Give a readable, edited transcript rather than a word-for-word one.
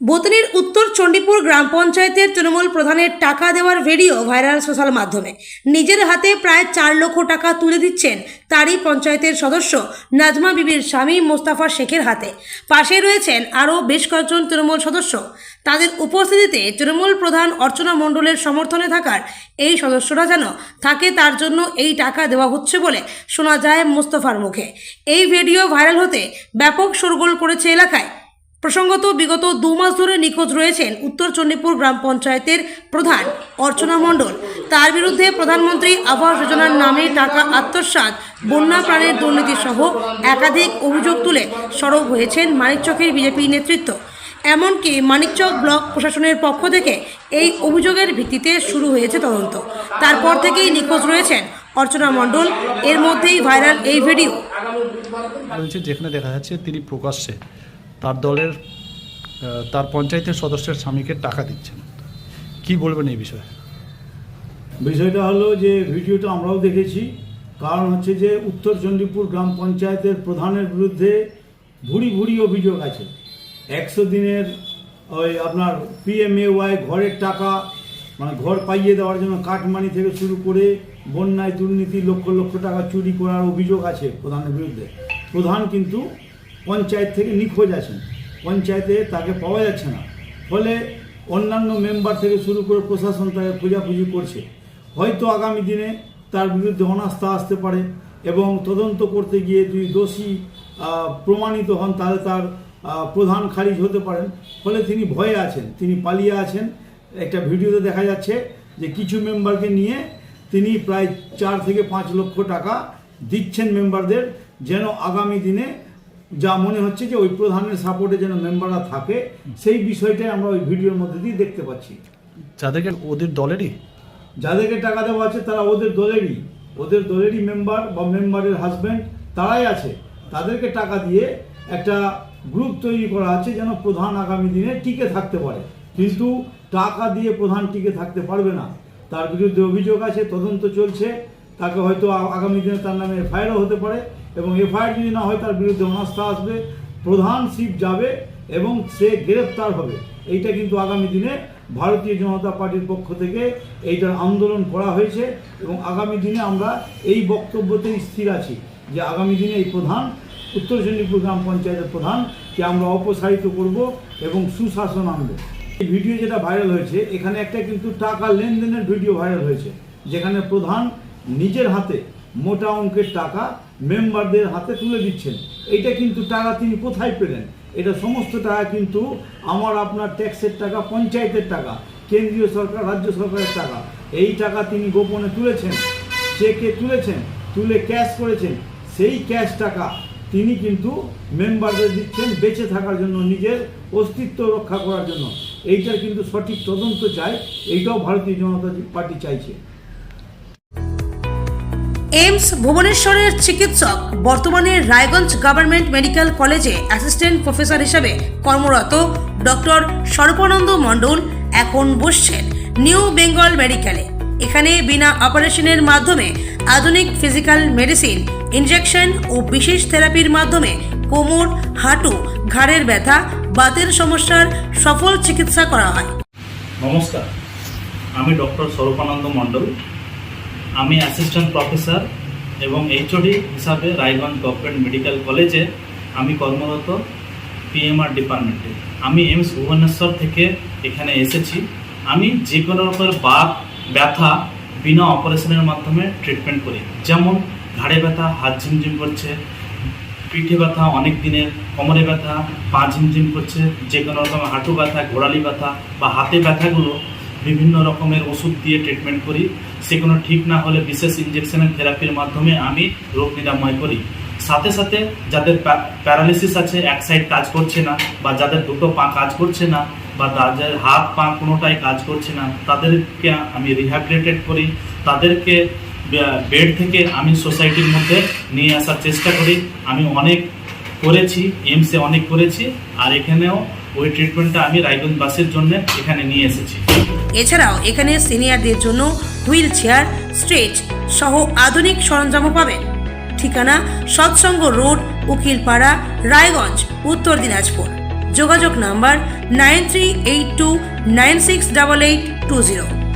বতনির উত্তর চণ্ডীপুর গ্রাম পঞ্চায়েতের তৃণমূল প্রধানের টাকা দেওয়ার ভিডিও ভাইরাল সোশ্যাল মাধ্যমে। নিজের হাতে প্রায় 4 লক্ষ টাকা তুলে দিচ্ছেন তারই পঞ্চায়েতের সদস্য নাজমা বিবির স্বামী মোস্তাফা শেখের হাতে। পাশে রয়েছেন আরও বেশ কয়েকজন তৃণমূল সদস্য। তাদের উপস্থিতিতে তৃণমূল প্রধান অর্চনা মণ্ডলের সমর্থনে থাকার এই সদস্যরা যেন থাকে, তার জন্য এই টাকা দেওয়া হচ্ছে বলে শোনা যায় মোস্তফার মুখে। এই ভিডিও ভাইরাল হতে ব্যাপক শোরগোল করেছে এলাকায়। প্রসঙ্গত বিগত 2 মাস ধরে নিখোঁজ রয়েছেন উত্তর চণ্ডীপুর গ্রাম পঞ্চায়েতের প্রধান অর্চনা মণ্ডল। তার বিরুদ্ধে প্রধানমন্ত্রী আবাস যোজনার নামে টাকা আত্মসাৎ, বন্যা প্রাণের দুর্নীতি সহ একাধিক অভিযোগ তুলে সরব হয়েছেন মানিকচকের বিজেপি নেতৃত্ব। এমনকি মানিকচক ব্লক প্রশাসনের পক্ষ থেকে এই অভিযোগের ভিত্তিতে শুরু হয়েছে তদন্ত। তারপর থেকেই নিখোঁজ রয়েছেন অর্চনা মণ্ডল। এর মধ্যেই ভাইরাল এই ভিডিও। যেখানে দেখা যাচ্ছে তিনি প্রকাশ্যে তার দলের তার পঞ্চায়েতের সদস্যের স্বামীকে টাকা দিচ্ছেন, কি বলবেন এই বিষয়ে? বিষয়টা হলো যে ভিডিওটা আমরাও দেখেছি। কারণ হচ্ছে যে উত্তর চণ্ডীপুর গ্রাম পঞ্চায়েতের প্রধানের বিরুদ্ধে ভুরি ভুরি অভিযোগ আছে। 100 দিনের ওই আপনার PMAY ঘরের টাকা, মানে ঘর পাইয়ে দেওয়ার জন্য কাটমানি থেকে শুরু করে বন্যায় দুর্নীতি, লক্ষ লক্ষ টাকা চুরি করার অভিযোগ আছে প্রধানের বিরুদ্ধে। প্রধান কিন্তু পঞ্চায়েত থেকে নিখোঁজ আছেন, পঞ্চায়েতে তাকে পাওয়া যাচ্ছে না। ফলে অন্যান্য মেম্বার থেকে শুরু করে প্রশাসন তাকে খোঁজাখুঁজি করছে। হয়তো আগামী দিনে তার বিরুদ্ধে অনাস্থা আসতে পারে এবং তদন্ত করতে গিয়ে যদি দোষী প্রমাণিত হন তাহলে তার প্রধান খারিজ হতে পারেন। ফলে তিনি ভয়ে আছেন, তিনি পালিয়ে আছেন। একটা ভিডিওতে দেখা যাচ্ছে যে কিছু মেম্বারকে নিয়ে তিনি প্রায় 4 থেকে 5 লক্ষ টাকা দিচ্ছেন মেম্বারদের, যেন আগামী দিনে যা মনে হচ্ছে যে ওই প্রধানের সাপোর্টে যেন মেম্বাররা থাকে, সেই বিষয়টাই আমরা ওই ভিডিওর মধ্যে দিয়ে দেখতে পাচ্ছি। যাদেরকে ওদের দলেরই যাদেরকে টাকা দেওয়া আছে তারা ওদের দলেরই মেম্বার বা মেম্বারের হাজব্যান্ড, তারাই আছে। তাদেরকে টাকা দিয়ে একটা গ্রুপ তৈরি করা আছে যেন প্রধান আগামী দিনে টিকে থাকতে পারে। কিন্তু টাকা দিয়ে প্রধান টিকে থাকতে পারবে না। তার বিরুদ্ধে অভিযোগ আছে, তদন্ত চলছে। তাকে হয়তো আগামী দিনে তার নামে FIR হতে পারে এবং FIR যদি না হয় তার বিরুদ্ধে অনাস্থা আসবে, প্রধানশিপ যাবে এবং সে গ্রেফতার হবে। এইটা কিন্তু আগামী দিনে ভারতীয় জনতা পার্টির পক্ষ থেকে এইটার আন্দোলন করা হয়েছে এবং আগামী দিনে আমরা এই বক্তব্যতেই স্থির আছি যে আগামী দিনে এই প্রধান, উত্তর চণ্ডীপুর গ্রাম পঞ্চায়েতের প্রধানকে আমরা অপসারিত করব এবং সুশাসন আনব। এই ভিডিও যেটা ভাইরাল হয়েছে, এখানে একটা কিন্তু টাকা লেনদেনের ভিডিও ভাইরাল হয়েছে, যেখানে প্রধান নিজের হাতে মোটা অঙ্কের টাকা মেম্বারদের হাতে তুলে দিচ্ছেন। এইটা কিন্তু টাকা তিনি কোথায় পেলেন? এটা সমস্ত টাকা কিন্তু আমার আপনার ট্যাক্সের টাকা, পঞ্চায়েতের টাকা, কেন্দ্রীয় সরকার, রাজ্য সরকারের টাকা। এই টাকা তিনি গোপনে তুলেছেন, চেকে তুলেছেন, তুলে ক্যাশ করেছেন। সেই ক্যাশ টাকা তিনি কিন্তু মেম্বারদের দিচ্ছেন বেঁচে থাকার জন্য, নিজের অস্তিত্ব রক্ষা করার জন্য। এইটার কিন্তু সঠিক তদন্ত চাই, এইটাও ভারতীয় জনতা পার্টি চাইছে। এইমস ভুবনেশ্বরের চিকিৎসক, বর্তমানে রায়গঞ্জ গভর্নমেন্ট মেডিকেল কলেজে অ্যাসিস্ট্যান্ট প্রফেসর হিসেবে কর্মরত ডক্টর সর্বানন্দ মণ্ডল এখন বসছেন নিউ বেঙ্গল মেডিকেলে। এখানে বিনা অপারেশনের মাধ্যমে আধুনিক ফিজিক্যাল মেডিসিন, ইনজেকশন ও বিশেষ থেরাপির মাধ্যমে কোমর, হাঁটু, ঘাড়ের ব্যথা, বাতের সমস্যার সফল চিকিৎসা করা হয়। নমস্কার, আমি ডক্টর সর্বানন্দ মণ্ডল। আমি অ্যাসিস্ট্যান্ট প্রফেসর এবং HOD হিসাবে রায়গঞ্জ গভর্নমেন্ট মেডিকেল কলেজে আমি কর্মরত PMR ডিপার্টমেন্টে। আমি এইমস ভুবনেশ্বর থেকে এখানে এসেছি। আমি যে কোনো রকমের বাত, ব্যথা বিনা অপারেশনের মাধ্যমে ট্রিটমেন্ট করি। যেমন ঘাড়ে ব্যথা, হাত ঝিমঝিম করছে, পিঠে ব্যথা অনেক দিনের, কোমরে ব্যথা, পা ঝিমঝিম করছে, যে কোনো রকমের হাঁটু ব্যথা, গোড়ালি ব্যথা বা হাতে ব্যথাগুলো বিভিন্ন রকমের ওষুধ দিয়ে ট্রিটমেন্ট করি। সেগুলো ঠিক না হলে বিশেষ ইনজেকশনের থেরাপির মাধ্যমে আমি রোগ নিরাময় করি। সাথে সাথে যাদের প্যারালিসিস আছে, এক সাইড কাজ করছে না, বা যাদের দুটো পা কাজ করছে না, বা যাদের হাত পা কোনোটাই কাজ করছে না, তাদেরকে আমি রিহ্যাবিলিটেট করি। তাদেরকে বেড থেকে আমি সোসাইটির মধ্যে নিয়ে আসার চেষ্টা করি। আমি অনেক করেছি, এইমসে অনেক করেছি, আর এখানেও ওই ট্রিটমেন্টটা আমি রায়গঞ্জবাসীর জন্য এখানে নিয়ে এসেছি। এছাড়াও এখানে সিনিয়রদের জন্য হুইল চেয়ার, স্ট্রেচ সহ আধুনিক সরঞ্জামও পাবেন। ঠিকানা সৎসঙ্গ রোড, উকিলপাড়া, রায়গঞ্জ, উত্তর দিনাজপুর। যোগাযোগ নাম্বার 9382968820।